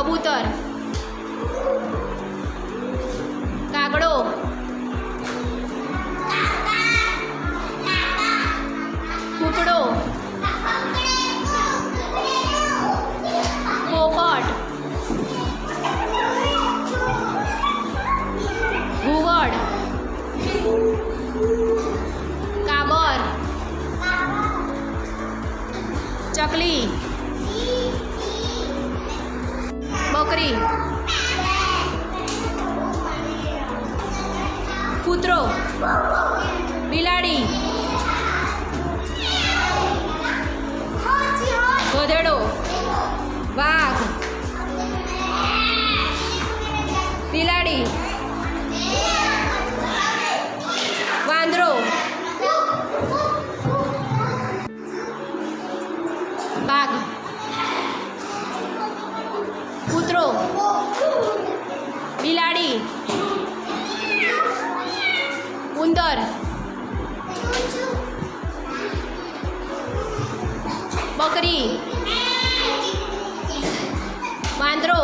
કબૂતર, કાગડો, કૂકડો, પોપટ, ઘુવડ, કાબર, ચકલી, બકરી, કૂતરો, બિલાડી, ગધેડો, વાઘ, બિલાડી, વાંદરો, બાઘ, કૂતરો, બિલાડી, ઉંદર, બકરી, વાંદરો,